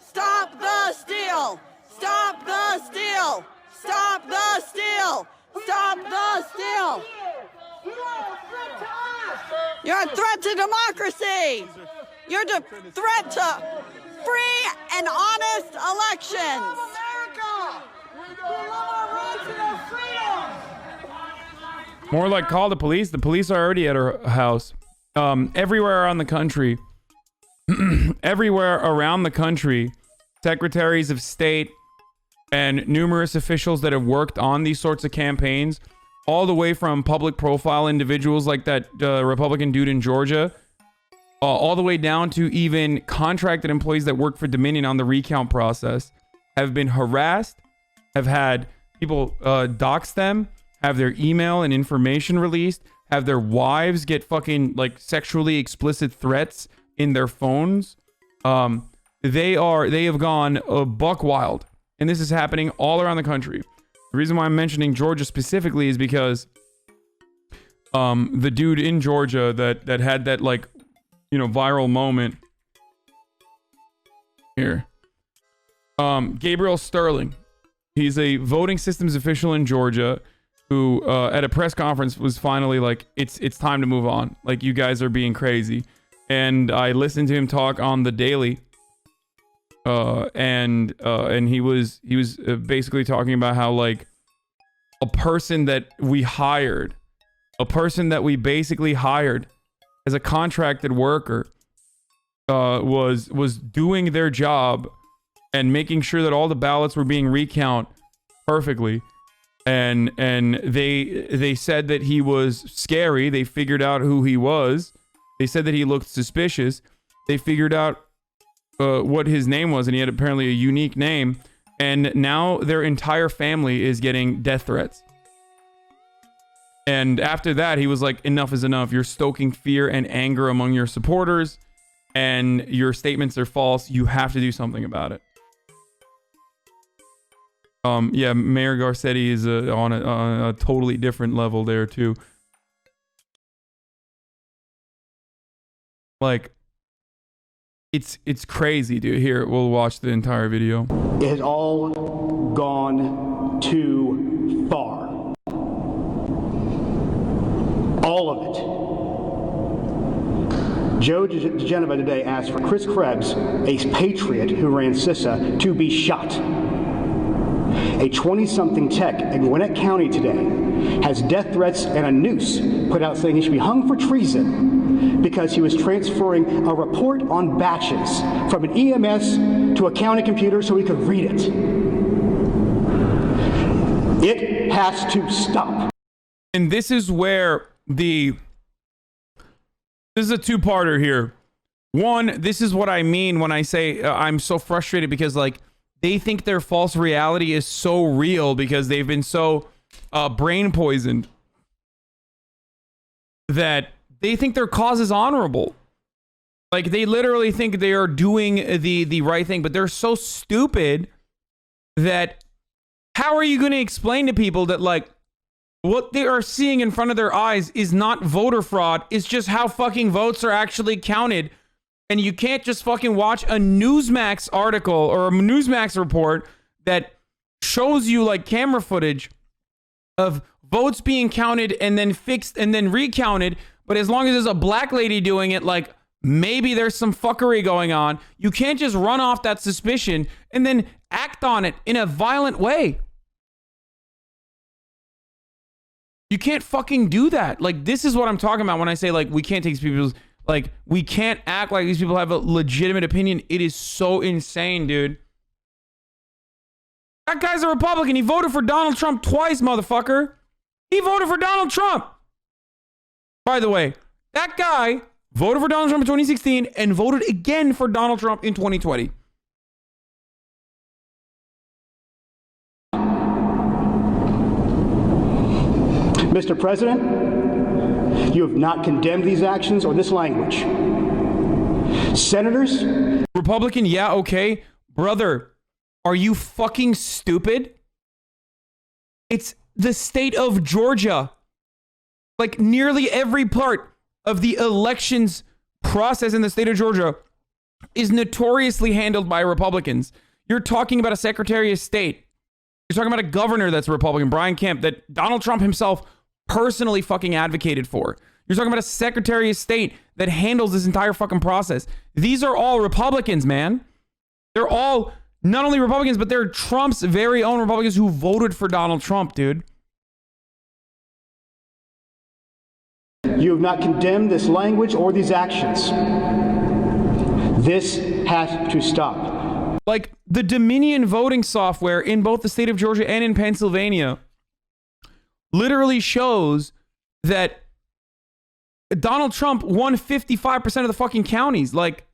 Stop the steal! Stop the steal! Stop the steal! Stop the steal! You're a threat to democracy! You're a threat to free and honest elections! More like call the police. The police are already at her house. Everywhere around the country, everywhere around the country, secretaries of state and numerous officials that have worked on these sorts of campaigns, all the way from public profile individuals like that Republican dude in Georgia, all the way down to even contracted employees that work for Dominion on the recount process, have been harassed, have had people dox them, have their email and information released, have their wives get fucking like sexually explicit threats in their phones. They have gone buck wild, and this is happening all around the country. The reason why I'm mentioning Georgia specifically is because the dude in Georgia that had that, like, you know, viral moment here, Gabriel Sterling, he's a voting systems official in Georgia who at a press conference was finally like, it's time to move on. Like, you guys are being crazy. And I listened to him talk on the Daily, and he was basically talking about how, like, a person that we basically hired as a contracted worker was doing their job and making sure that all the ballots were being recounted perfectly. And they said that he was scary. They figured out who he was. They said that he looked suspicious. They figured out what his name was, and he had apparently a unique name. And now their entire family is getting death threats. And after that, he was like, enough is enough. You're stoking fear and anger among your supporters, and your statements are false. You have to do something about it. Yeah, Mayor Garcetti is on a totally different level there too. Like, it's crazy, dude. Here, we'll watch the entire video. It has all gone too far. All of it. Joe DeGeneva today asked for Chris Krebs, a patriot who ran CISA, to be shot. A 20-something tech in Gwinnett County today has death threats and a noose put out saying he should be hung for treason because he was transferring a report on batches from an EMS to a county computer so he could read it. It has to stop. And this is where this is a two-parter here. One, this is what I mean when I say I'm so frustrated because, like, they think their false reality is so real because they've been so brain poisoned that they think their cause is honorable. Like, they literally think they are doing the right thing, but they're so stupid that how are you going to explain to people that, like, what they are seeing in front of their eyes is not voter fraud, it's just how fucking votes are actually counted. And you can't just fucking watch a Newsmax article or a Newsmax report that shows you, like, camera footage of votes being counted and then fixed and then recounted. But as long as there's a black lady doing it, like, maybe there's some fuckery going on. You can't just run off that suspicion and then act on it in a violent way. You can't fucking do that. Like, this is what I'm talking about when I say, like, we can't take people's... Like, we can't act like these people have a legitimate opinion. It is so insane, dude. That guy's a Republican. He voted for Donald Trump twice, motherfucker. He voted for Donald Trump. By the way, that guy voted for Donald Trump in 2016 and voted again for Donald Trump in 2020. Mr. President, you have not condemned these actions or this language. Senators? Republican, yeah, okay. Brother, are you fucking stupid? It's the state of Georgia. Like, nearly every part of the elections process in the state of Georgia is notoriously handled by Republicans. You're talking about a Secretary of State. You're talking about a governor that's a Republican, Brian Kemp, that Donald Trump himself personally fucking advocated for. You're talking about a Secretary of State that handles this entire fucking process. These are all Republicans, man. They're all not only Republicans, but they're Trump's very own Republicans who voted for Donald Trump, dude. You have not condemned this language or these actions. This has to stop. Like, the Dominion voting software in both the state of Georgia and in Pennsylvania literally shows that Donald Trump won 55% of the fucking counties. Like,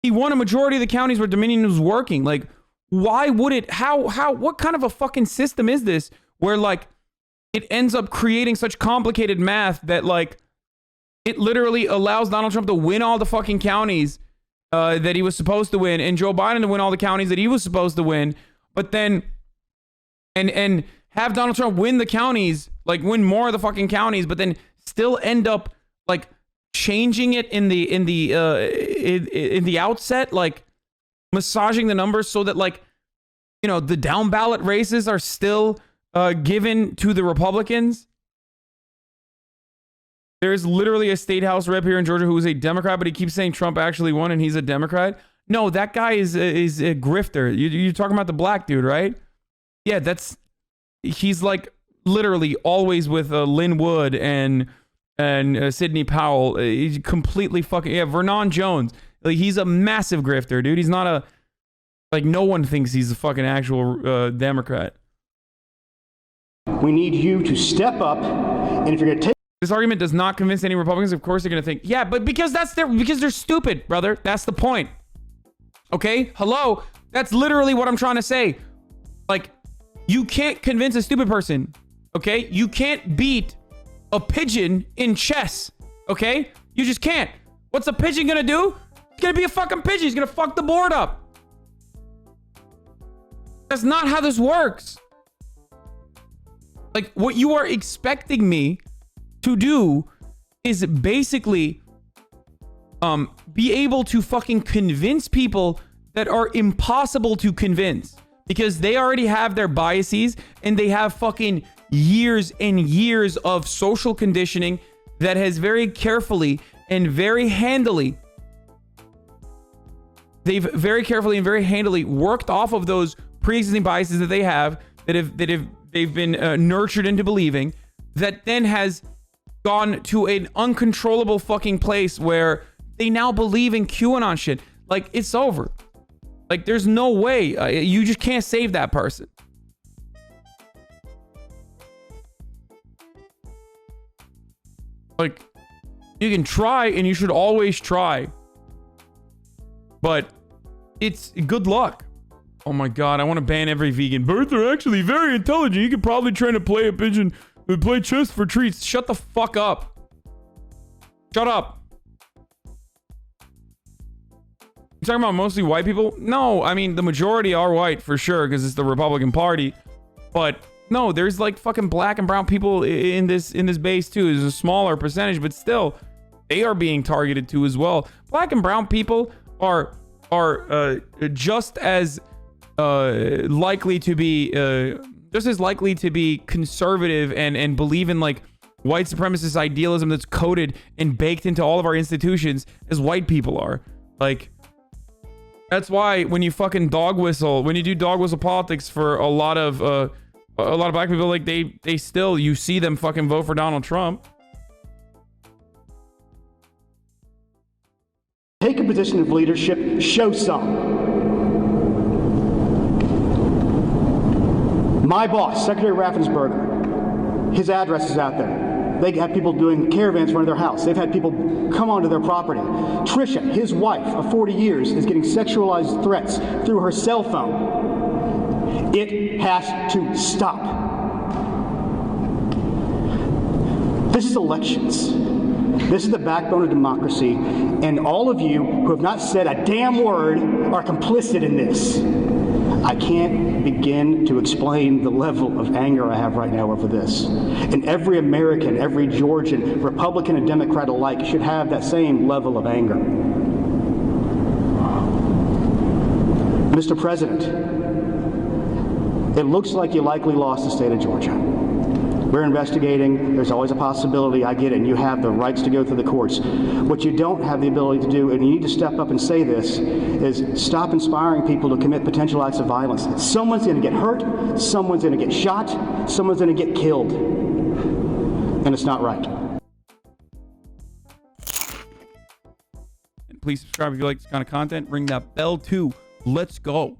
he won a majority of the counties where Dominion was working. Like, why would it, what kind of a fucking system is this where, like, it ends up creating such complicated math that, like, it literally allows Donald Trump to win all the fucking counties that he was supposed to win, and Joe Biden to win all the counties that he was supposed to win, but then, and have Donald Trump win the counties, like win more of the fucking counties, but then still end up like changing it in the outset, like massaging the numbers so that, like, you know, the down ballot races are still given to the Republicans. There's literally a state house rep here in Georgia who is a Democrat, but he keeps saying Trump actually won and he's a Democrat. No, that guy is a grifter. You're talking about the black dude, right? Yeah, he's like literally always with Lynn Wood and Sidney Powell. He's completely fucking, yeah, Vernon Jones. Like, he's a massive grifter, dude. He's not like, no one thinks he's a fucking actual Democrat. We need you to step up, and if you're going to take this argument does not convince any Republicans. Of course, they're going to think, yeah, but because they're stupid, brother. That's the point. Okay? Hello? That's literally what I'm trying to say. Like, you can't convince a stupid person. Okay? You can't beat a pigeon in chess. Okay? You just can't. What's a pigeon going to do? It's going to be a fucking pigeon. He's going to fuck the board up. That's not how this works. Like, what you are expecting me to do is basically be able to fucking convince people that are impossible to convince because they already have their biases and they have fucking years and years of social conditioning that has very carefully and very handily worked off of those pre-existing biases that they have they've been nurtured into believing, that then has gone to an uncontrollable fucking place where they now believe in QAnon shit. Like, it's over. Like, there's no way. You just can't save that person. Like, you can try, and you should always try. But it's good luck. Oh my God, I want to ban every vegan. Birds are actually very intelligent. You could probably train to play a pigeon. Play chess for treats. Shut the fuck up. Shut up. You talking about mostly white people? No, I mean, the majority are white for sure because it's the Republican Party. But no, there's like fucking black and brown people in this base too. There's a smaller percentage, but still, they are being targeted too as well. Black and brown people are just as likely to be conservative and believe in like white supremacist idealism that's coded and baked into all of our institutions as white people are. Like, that's why when you fucking do dog whistle politics for a lot of black people, like they still, you see them fucking vote for Donald Trump. Take a position of leadership, show some. My boss, Secretary Raffensperger, his address is out there. They have people doing caravans around their house. They've had people come onto their property. Trisha, his wife of 40 years, is getting sexualized threats through her cell phone. It has to stop. This is elections. This is the backbone of democracy, and all of you who have not said a damn word are complicit in this. I can't begin to explain the level of anger I have right now over this. And every American, every Georgian, Republican and Democrat alike should have that same level of anger. Mr. President, it looks like you likely lost the state of Georgia. We're investigating. There's always a possibility. I get it. And you have the rights to go through the courts. What you don't have the ability to do, and you need to step up and say this, is stop inspiring people to commit potential acts of violence. Someone's going to get hurt. Someone's going to get shot. Someone's going to get killed. And it's not right. And please subscribe if you like this kind of content. Ring that bell too. Let's go.